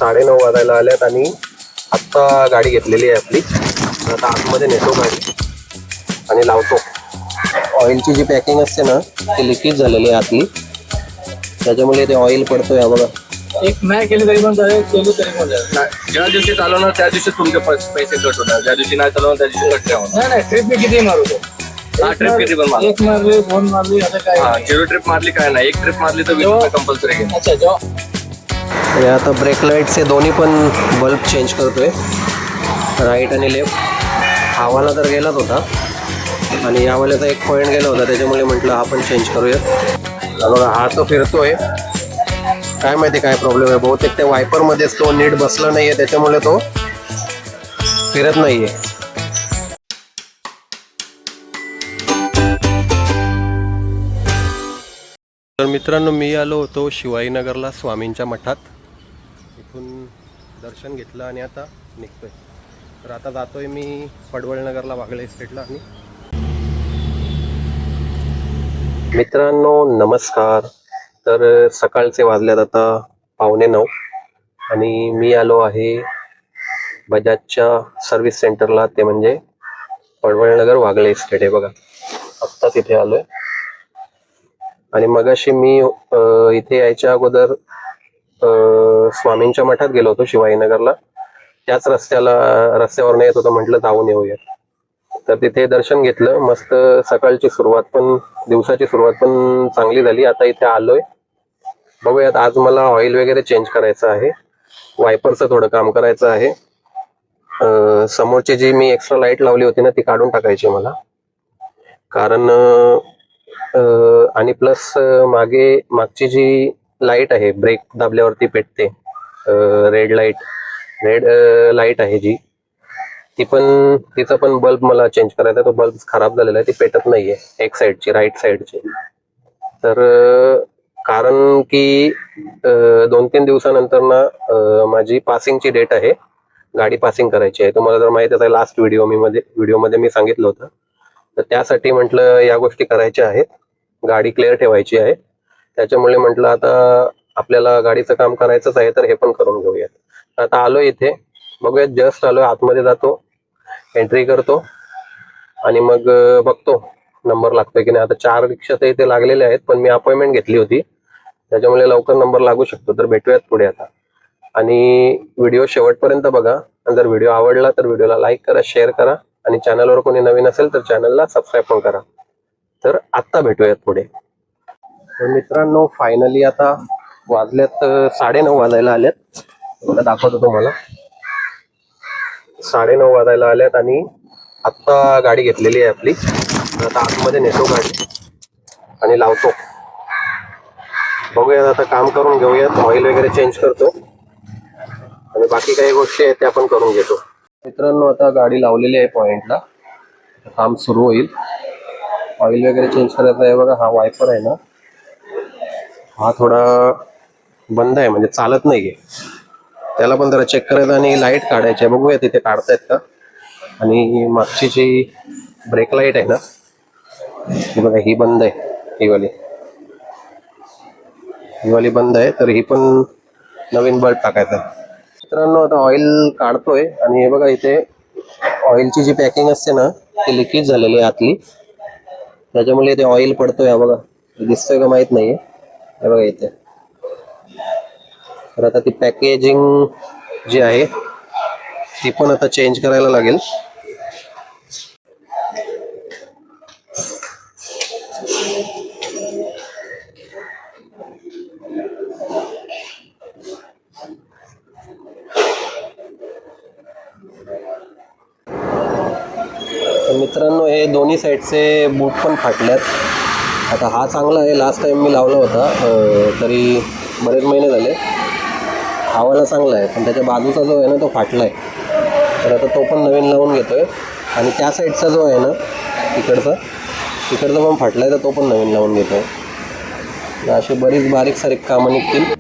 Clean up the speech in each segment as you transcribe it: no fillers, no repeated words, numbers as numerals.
9:30 वाजायला आल्यात आणि आत्ता गाडी घेतलेली आहे आपली. आता आतमध्ये नेतो गाडी आणि लावतो. ऑइलची जी पॅकिंग असते ना ती लिकेज झालेली आहे आतली, त्याच्यामुळे ते ऑइल पडतोय. हा बघा, एक नाही केली तरी पण चालेल, केली तरी पण चालेल. ज्या दिवशी चालवणार त्या दिवशी तुमचे पैसे कट होणार, ज्या दिवशी नाही चालवणार त्या दिवशी कट नाही होणार. नाही ट्रिप मी किती मारू तो. ट्रिप किती पण मारा. एक मारली, 2 मारली, आता काय नाही. 0 ट्रिप मारली काय नाही, 1 ट्रिप मारली तर 20 रुपये कंपल्सरी घेणार. अच्छा जो आणि आता ब्रेक लाईटचे दोन्ही पण बल्ब चेंज करतोय, राईट आणि लेफ्ट. हवाला तर गेलाच होता आणि यावाल्याचा एक पॉईंट गेला होता, त्याच्यामुळे म्हटलं आपण चेंज करूया. बघा हा तो फिरतोय, काय माहिती काय प्रॉब्लेम आहे. बहुतेक ते वायपरमध्येच तो नीट बसला नाहीये, त्याच्यामुळे तो फिरत नाहीये. तर मित्रांनो, मी आलो होतो शिवाजीनगरला स्वामींच्या मठात. इथून दर्शन घेतलं आणि आता निघतोय. तर आता जातोय मी पडवळनगरला, वागळे इस्टेटला. आणि मित्रांनो नमस्कार. तर सकाळचे वाजल्यात आता 8:45 आणि मी आलो आहे बजाजच्या सर्व्हिस सेंटरला, ते म्हणजे पडवळनगर वागळे इस्टेट आहे बघा. आत्ता तिथे आलोय. आणि मगाशी मी इथे यायच्या अगोदर स्वामींच्या मठात गेलो होतो शिवाजीनगरला. त्याच रस्त्यावर येत होतो, म्हटलं जाऊन येऊया. तर तिथे दर्शन घेतलं. मस्त सकाळची सुरुवात पण, दिवसाची सुरुवात पण चांगली झाली. आता इथे आलोय, बघूयात. आज मला ऑइल वगैरे चेंज करायचं आहे, वायपरचं थोडं काम करायचं आहे. समोरची जी मी एक्स्ट्रा लाईट लावली होती ना ती काढून टाकायची मला, कारण आणि प्लस मागची जी लाईट आहे, ब्रेक दाबल्यावरती पेटते, रेड लाईट आहे जी, तिचा पण बल्ब मला चेंज करायचा. तो बल्ब खराब झालेला आहे, ती पेटत नाहीये एक साईडची, राईट साईडची. तर कारण की 2-3 दिवसानंतर ना माझी पासिंगची डेट आहे, गाडी पासिंग करायची आहे. तुम्हाला जर माहित आहे, लास्ट व्हिडिओमध्ये मी सांगितलं होतं. तर त्यासाठी म्हटलं या गोष्टी करायच्या आहेत, गाडी क्लिअर ठेवायची आहे. त्याच्यामुळे म्हटलं आता आपल्याला गाडीचं काम करायचंच आहे, तर हे पण करून घेऊयात. आता आलो इथे, बघूयात. जस्ट आलो, आतमध्ये जातो, एंट्री करतो आणि मग बघतो नंबर लागतोय की नाही. आता 4 रिक्षा तर इथे लागलेले आहेत, पण मी अपॉइंटमेंट घेतली होती, त्याच्यामुळे लवकर नंबर लागू शकतो. तर भेटूयात पुढे आता. आणि व्हिडिओ शेवटपर्यंत बघा. आणि जर व्हिडिओ आवडला तर व्हिडिओला लाईक करा, शेअर करा, आणि चॅनलवर कोणी नवीन असेल तर चॅनलला सबस्क्राईब पण करा. तर आत्ता भेटूयात पुढे. तर मित्रांनो, फायनली आता वाजल्यात 9:30 वाजायला आल्यात. मला दाखवतो तुम्हाला, 9:30 वाजायला आल्यात आणि आत्ता गाडी घेतलेली आहे आपली. आता आतमध्ये नेतो गाडी आणि लावतो. बघूयात, आता काम करून घेऊयात. ऑइल वगैरे चेंज करतो आणि बाकी काही गोष्टी आहेत त्या पण करून घेतो. मित्रांनो, आता गाडी लावलेली आहे पॉइंटला, काम सुरू होईल. ऑइल वगैरे चेंज करायचं आहे बघा. हा वायपर आहे ना, हा थोडा बंद आहे, म्हणजे चालत नाहीये. त्याला पण जरा चेक करायचं आणि लाईट काढायची आहे. बघूया तिथे काढतायत का. आणि मागची जी ब्रेक लाईट आहे ना, ही बघा, ही बंद आहे. ही वाली बंद आहे, तर ही पण नवीन बल्ब टाकायचा आहे. मित्रांनो, आता ऑइल काढतोय आणि हे बघा, इथे ऑइलची जी पॅकिंग असते ना ती लिकेज झालेली आहे आतली, त्याच्यामुळे ते ऑइल पडतोय. हा बघा, दिसतोय का माहित नाहीये. हे बघा इथे. तर आता ती पॅकेजिंग जी आहे ती पण आता चेंज करायला लागेल. तर मित्रांनो, हे दोन्ही साईडचे बूट पण फाटल्यात. आता हा चांगला आहे, लास्ट टाइम मी लावला होता, तरी बरेच महिने झाले. हावाला चांगला आहे, पण त्याच्या बाजूचा जो आहे ना तो फाटला आहे. तर आता तो पण नवीन लावून घेतोय. आणि त्या साईडचा जो आहे ना, तिकडचा पण फाटला आहे, तर तो पण नवीन लावून घेतोय. अशी बरीच बारीक सारीक कामं निघतील.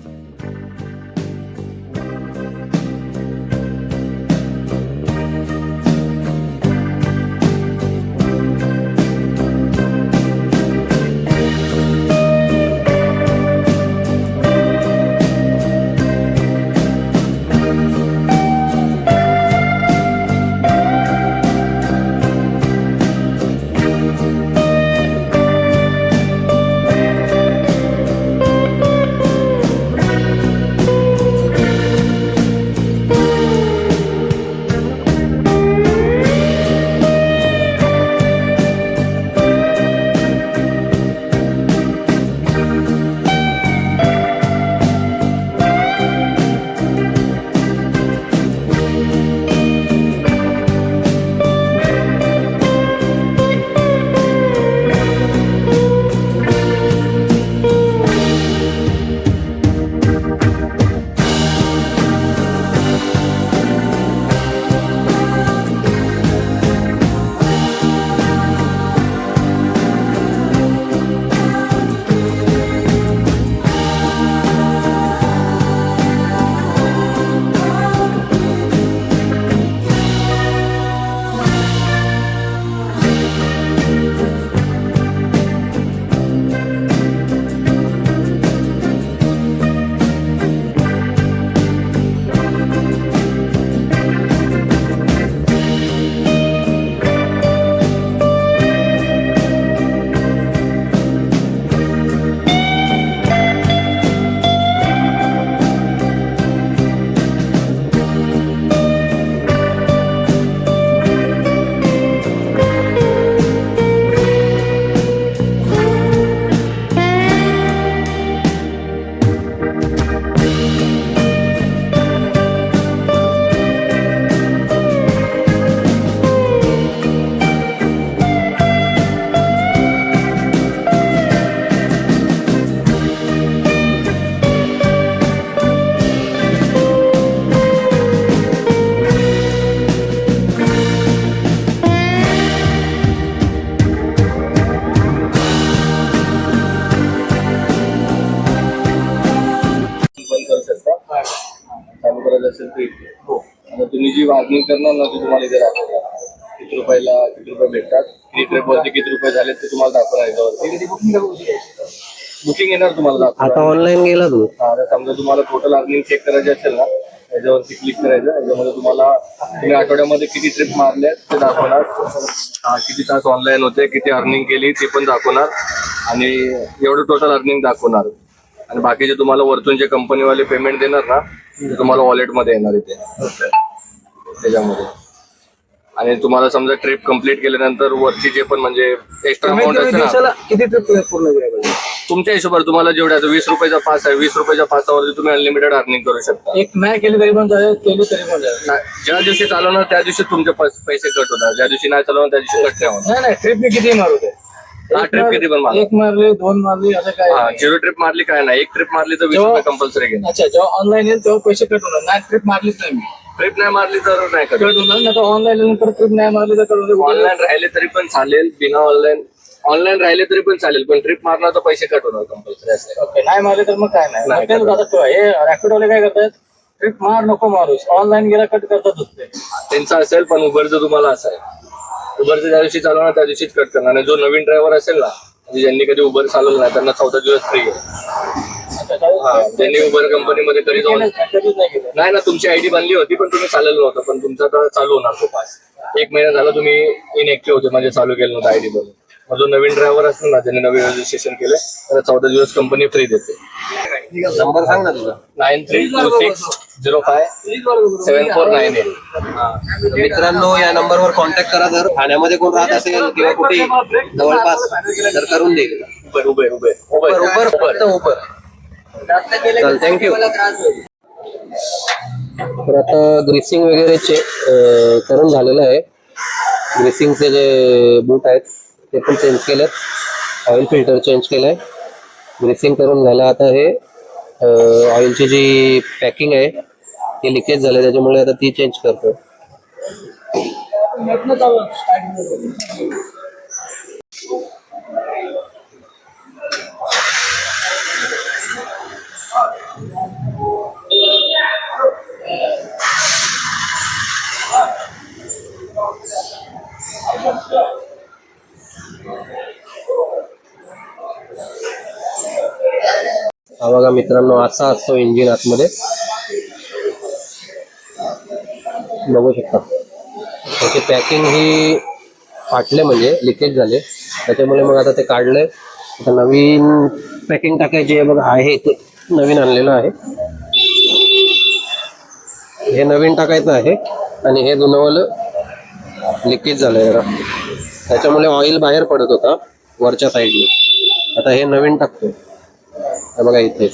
करायचं असेल तर इथे. आता तुम्ही जी वागणी करणार ना ती तुम्हाला इथे दाखवणार किती रुपयाला किती रुपये भेटतात, किती ट्रिप वरती किती रुपये झाले ते तुम्हाला दाखवणार याच्यावरती. बुकिंग येणार तुम्हाला आता दाखवणार. ऑनलाईन गेला तू आता समजा तुम्हाला टोटल अर्निंग चेक करायची असेल ना याच्यावरती क्लिक करायचं. याच्यामध्ये तुम्हाला तुम्ही आठवड्यामध्ये किती ट्रिप मारल्या ते दाखवणार, किती तास ऑनलाईन होते, किती अर्निंग केली ते पण दाखवणार आणि एवढं टोटल अर्निंग दाखवणार. आणि बाकीचे तुम्हाला वरतून जे कंपनीवाले पेमेंट देणार ना ते तुम्हाला वॉलेटमध्ये येणार इथे त्याच्यामध्ये. आणि तुम्हाला समजा ट्रिप कम्प्लीट केल्यानंतर वरची जे पण म्हणजे एक्स्ट्रा अमाऊंट असते ना दिवसाला किती ट्रिप पूर्ण केल्या पाहिजे? तुमच्या हिशोबावर तुम्हाला जेवढ्या 20 रुपयाचा पास आहे 20 रुपयाच्या पासावरती तुम्ही अनलिमिटेड अर्निंग करू शकता. एक नाही केली तरी पण चालेल, केली तरी पण चालेल. ज्या दिवशी चालवणार त्या दिवशी तुमचे पैसे कट होणार, ज्या दिवशी नाही चालवणार त्या दिवशी कट नाही होणार. नाही ट्रिप मी किती मारू दे? ट्रिप किती पण मारा. एक मारली 2 मारली असं काय नाही. 0 ट्रिप मारली काय नाही, 1 ट्रिप मारली तर 20 रुपये कंपल्सरी घेणार. अच्छा, जेव्हा ऑनलाईन येईल तेव्हा पैसे कट होणार. नाही ट्रिप मारलीच नाही मी, ट्रिप नाही मारली तर नाही कट. कट होणार. नाही तर ऑनलाईन नंतर ट्रिप नाही मारली तर कट होणार. ऑनलाईन राहिले तरी पण चालेल, बिना ऑनलाईन राहिले तरी पण चालेल, पण ट्रिप मारला तर पैसे कट होणार कंपल्सरी असं. ओके, नाही मारले तर मग काय नाही. नाही, मग तेच आता तो हे रॅपिडोवाले काय करतात, ट्रिप मार नको मारूस, ऑनलाईन गेला कट करतातच ते. त्यांचं असेल, पण उबरचं तुम्हाला असं आहे उबरचं ज्या दिवशी चालवणार त्या दिवशीच कट करणार. आणि जो नवीन ड्रायव्हर असेल ना म्हणजे ज्यांनी कधी उबर चालवलं नाही त्यांना 14 दिवस फ्री आहे. अच्छा, काय- त्यांनी उबर कंपनीमध्ये कधी जाऊन कधीच नाही केलं. नाही ना, तुमची आयडी बनली होती पण तुम्ही चालवलं नव्हतं, पण तुमचा आता चालू होणार तो पास. 1 महिना झाला तुम्ही इनएक्टिव्ह होते म्हणजे चालू केलं नव्हतं आयडी बनवून. मग जो नवीन ड्रायव्हर असतो ना ज्याने नवीन रजिस्ट्रेशन केलं त्याला 14 दिवस कंपनी फ्री देते. नंबर सांग ना तुझा. 9326057498. तर मित्रांनो या नंबरवर कॉन्टॅक्ट करा. जर ठाण्यामध्ये कोण राहत असेल किंवा कुठे जवळपास तर करून देईल. उबर फक्त उबर. चल, थँक्यू. तर आता ग्रीसिंग वगैरे चेक करून झालेलं आहे. ग्रीसिंगचे जे बूट आहेत ते पण चेंज केलेत. ऑइल फिल्टर चेंज केलंय. ग्रीसिंग करून झालं. आता हे ऑइलची जी पॅकिंग आहे ती लिकेज झाली त्याच्यामुळे आता ती चेंज करतो. हा बघा मित्रांनो, असा असतो इंजिन आतमध्ये, बघू शकता. त्याची पॅकिंग ही फाटले म्हणजे लिकेज झाले त्याच्यामुळे मग आता ते काढलंय. आता नवीन पॅकिंग टाकायची आहे. बघा आहे ते नवीन आणलेलं आहे. हे नवीन टाकायचं आहे आणि हे जुनंवालं लिकेज झालंय जरा, त्याच्यामुळे ऑइल बाहेर पडत होता वरच्या साईडने. आता हे नवीन टाकतोय. हे बघा इथे.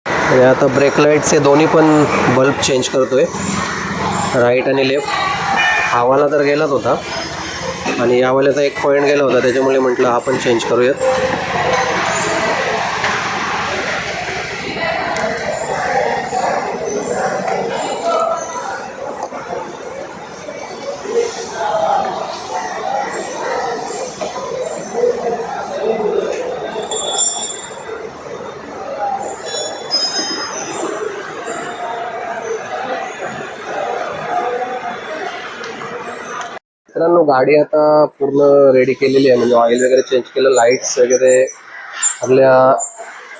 आणि आता ब्रेक लाईटचे दोन्ही पण बल्ब चेंज करतोय, राईट आणि लेफ्ट. हवाला तर गेलाच होता आणि यावाल्याचा एक पॉईंट गेला होता, त्याच्यामुळे म्हटलं हा पण चेंज करूयात. मित्रांनो, गाडी आता पूर्ण रेडी केलेली आहे, म्हणजे ऑइल वगैरे चेंज केलं, लाईट्स वगैरे आपल्या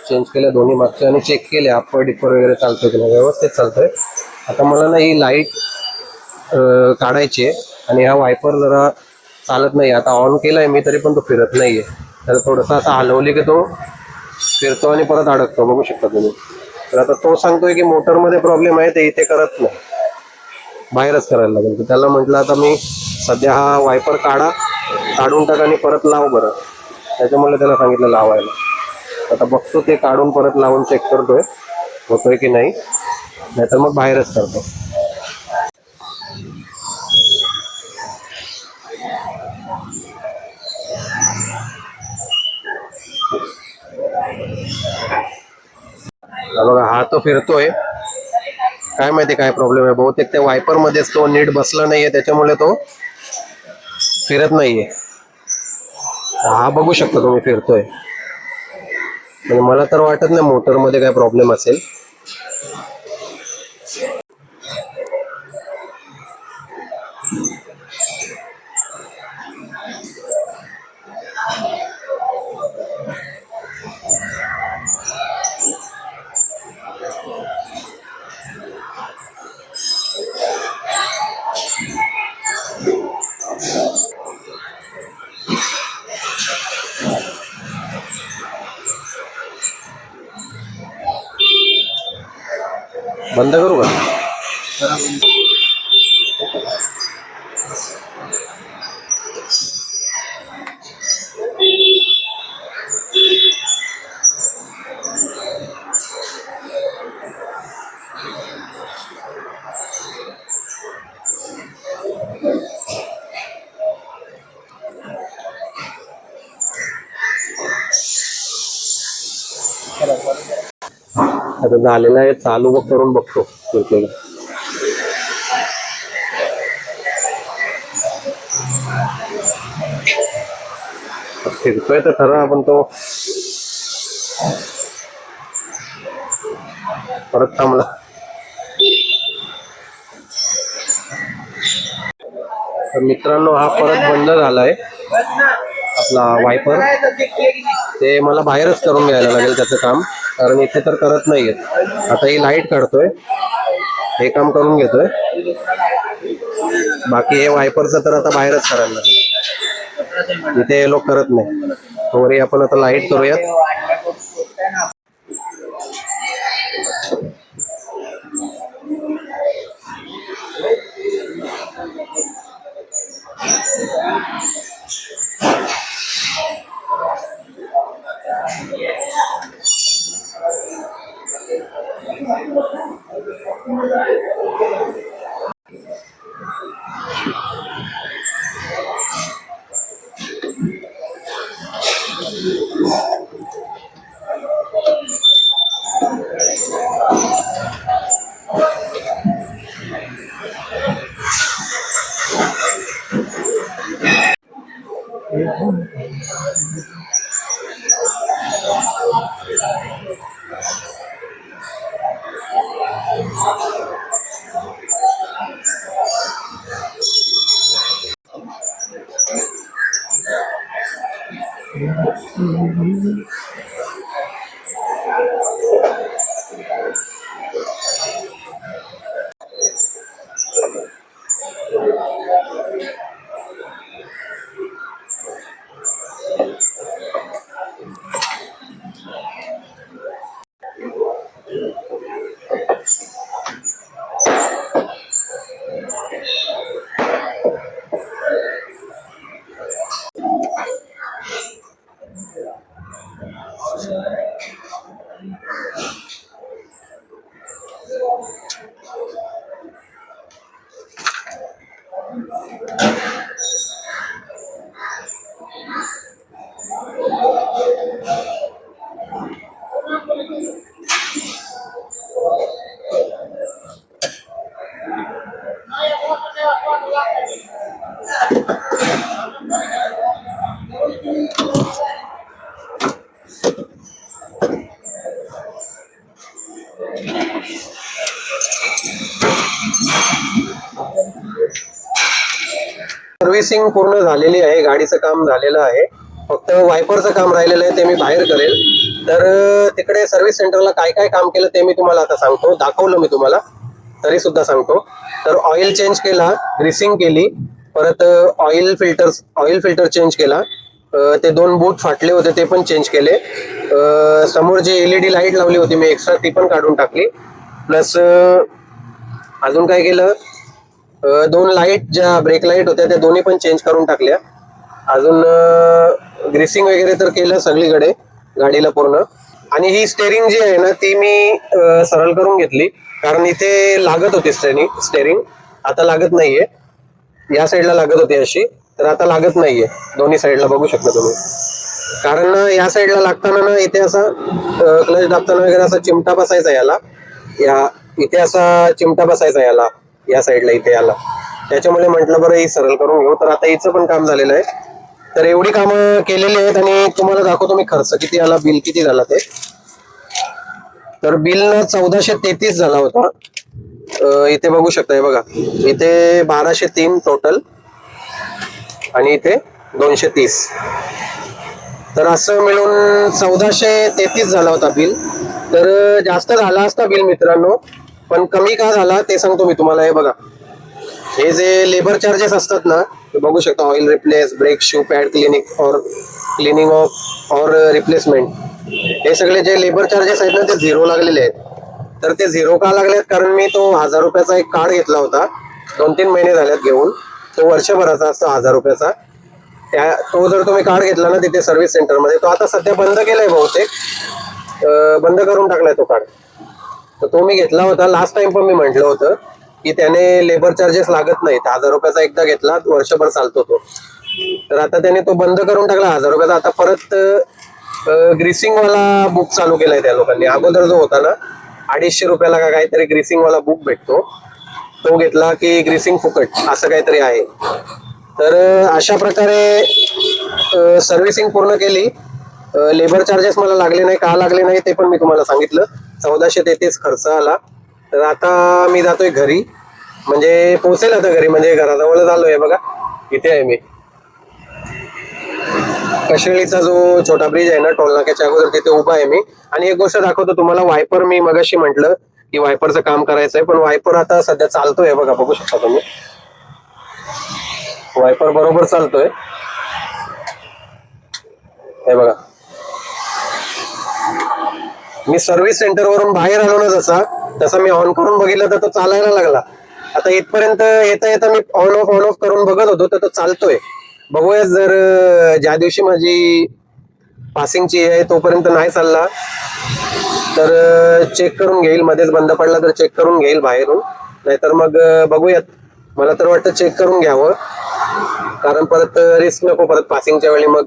चेंज केल्या दोन्ही मागच्या आणि चेक केले अप्पर डिपर वगैरे चालतोय की नाही, व्यवस्थित चालतोय. आता मला ना ही लाईट काढायची आहे आणि हा वायपर जरा चालत नाही. आता ऑन केला आहे मी तरी पण तो फिरत नाही आहे. तर थोडंसं असं हलवली की तो फिरतो आणि परत अडकतो, बघू शकता तुम्ही. तर आता तो सांगतोय की मोटरमध्ये प्रॉब्लेम आहे, ते इथे करत नाही, बाहेरच करायला लागेल. तर त्याला म्हटलं आता मी सध्या हा वायपर काढून टाका आणि परत लाव बरं. त्याच्यामुळे त्याला सांगितलं लावायला. आता बघतो ते काढून परत लावून चेक करतोय होतोय की नाही, नाहीतर मग बाहेरच करतो. बघा हा तो फिरतोय, काय माहिती काय प्रॉब्लेम आहे. बहुतेक त्या वायपर मध्येच तो नीट बसला नाहीये, त्याच्यामुळे तो फिरत नाहीये. हा बघू शकता तुम्ही फिरतोय, म्हणजे मला तर वाटत नाही मोटर मध्ये काय प्रॉब्लेम असेल. बंद करू का? आता झालेला आहे, चालू करून बघतो फिरतोय. फिरतोय तर खरं, आपण तो परत थांबला. तर मित्रांनो, हा परत बंद झालाय आपला वायपर. ते मला बाहेरच करून घ्यायला लागेल त्याचं काम, कारण इथे तर करत नाहीयेत. आता ही लाईट काढतोय, हे काम करून घेतोय, बाकी हे वायपरचं तर आता बाहेरच करायला लागेल, इथे हे लोक करत नाही. तोवरी आपण आता लाईट करूयात. सर्व्हिसिंग पूर्ण झालेली आहे, गाडीचं काम झालेलं आहे, फक्त वायपरचं काम राहिलेलं आहे, ते मी बाहेर करेल. तर तिकडे सर्व्हिस सेंटरला काय काय काम केलं ते मी तुम्हाला आता सांगतो. दाखवलं मी तुम्हाला, तरी सुद्धा सांगतो. तर ऑइल चेंज केला, ग्रीसिंग केली, परत ऑइल फिल्टर चेंज केला, ते 2 बूट फाटले होते ते पण चेंज केले, समोर जे LED लाईट लावली होती मी एक्स्ट्रा ती पण काढून टाकली, प्लस अजून काय केलं, 2 लाईट ज्या ब्रेक लाईट होत्या त्या दोन्ही पण चेंज करून टाकल्या. अजून ग्रीसिंग वगैरे तर केलं सगळीकडे गाडीला पूर्ण. आणि ही स्टेरिंग जी आहे ना ती मी सरळ करून घेतली, कारण इथे लागत होती स्टेरिंग, आता लागत नाहीये. या साईडला लागत होती अशी, तर आता लागत नाहीये. दोन्ही साईडला बघू शकता तुम्ही, कारण या साईडला लागताना ना इथे असा क्लच दाबताना वगैरे असा चिमटा बसायचा याला, इथे असा चिमटा बसायचा याला, या साईडला इथे याला. त्याच्यामुळे म्हटलं बरं ही सरळ करून घेऊ. तर आता हिचं पण काम झालेलं आहे. तर एवढी कामं केलेली आहेत आणि तुम्हाला दाखवतो मी खर्च किती आला, बिल किती झाला ते. तर बिल 1433 झाला होता. इथे बघू शकताय बघा, इथे 1203 टोटल आणि इथे 230. तर असं मिळून 1433 झाला होता बिल. तर जास्त झाला असता बिल मित्रांनो, पण कमी का झाला ते सांगतो मी तुम्हाला. हे बघा, हे जे लेबर चार्जेस असतात ना ते बघू शकता, oil replace, brake shoe pad cleaning of और रिप्लेसमेंट, हे सगळे जे लेबर चार्जेस आहेत ना ते 0 लागलेले आहेत. तर ते 0 का लागले आहेत, कारण मी तो 1000 रुपयाचा एक कार्ड घेतला होता, 2-3 महिने झाल्यात घेऊन. तो वर्षभराचा असतो 1000 रुपयाचा. तो जर तुम्ही कार्ड घेतला ना तिथे सर्व्हिस सेंटरमध्ये, तो आता सध्या बंद केलाय बहुतेक, बंद करून टाकलाय तो कार्ड. तर तो मी घेतला होता लास्ट टाइम, पण मी म्हटलं होतं की त्याने लेबर चार्जेस लागत नाहीत. 1000 रुपयाचा एकदा घेतला, वर्षभर चालतो तो. तर आता त्याने तो बंद करून टाकला 1000 रुपयाचा. आता परत ग्रीसिंग वाला बुक चालू केलाय त्या लोकांनी. अगोदर जो होता ना 250 रुपयाला का काहीतरी ग्रीसिंग वाला बुक भेटतो, तो घेतला की ग्रीसिंग फुकट असं काहीतरी आहे. तर अशा प्रकारे सर्व्हिसिंग पूर्ण केली. लेबर चार्जेस मला लागले नाही, का लागले नाही ते पण मी तुम्हाला सांगितलं. 1433 खर्च आला. तर आता मी जातोय घरी, म्हणजे पोहोचेल आता घरी, म्हणजे घराजवळच आलोय. बघा इथे आहे मी, कशेळीचा जो छोटा ब्रिज आहे ना टोल नाक्याच्या अगोदर, तिथे उभा आहे मी. आणि एक गोष्ट दाखवतो तुम्हाला, वायपर मी मगाशी म्हटलं की वायपरचं काम करायचंय, पण वायपर आता सध्या चालतोय. बघा बघू शकता तुम्ही, वायपर बरोबर चालतोय. हे बघा, मी सर्व्हिस सेंटर वरून बाहेर आलो ना तसा मी ऑन करून बघितलं तर तो चालायला लागला. आता इथपर्यंत येता येता मी ऑन ऑफ करून बघत होतो तर तो चालतोय. बघूया, जर ज्या दिवशी माझी पासिंगची आहे तोपर्यंत नाही चालला तर चेक करून घेईल, मध्येच बंद पडला तर चेक करून घेईल बाहेरून, नाहीतर मग बघूयात. मला तर वाटतं चेक करून घ्यावं, कारण परत रिस्क नको, परत पासिंगच्या वेळी मग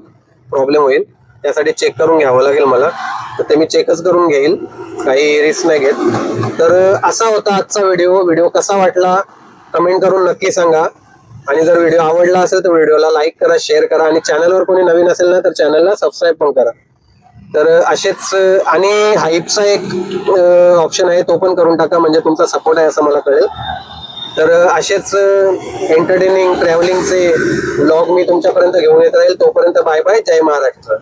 प्रॉब्लेम होईल. त्यासाठी चेक करून घ्यावं लागेल मला, तर ते मी चेकच करून घेईल, काही रिस्क नाही घेत. तर असा होता आजचा व्हिडिओ कसा वाटला कमेंट करून नक्की सांगा. आणि जर व्हिडिओ आवडला असेल तर व्हिडिओला लाईक करा, शेअर करा आणि चॅनलवर कोणी नवीन असेल ना तर चॅनलला सबस्क्राईब पण करा. तर असेच आणि हाईपचा एक ऑप्शन आहे तो पण करून टाका, म्हणजे तुमचा सपोर्ट आहे असं मला कळेल. तर असेच एंटरटेनिंग ट्रॅव्हलिंगचे व्लॉग मी तुमच्यापर्यंत घेऊन येत राहील. तोपर्यंत बाय बाय, जय महाराष्ट्र.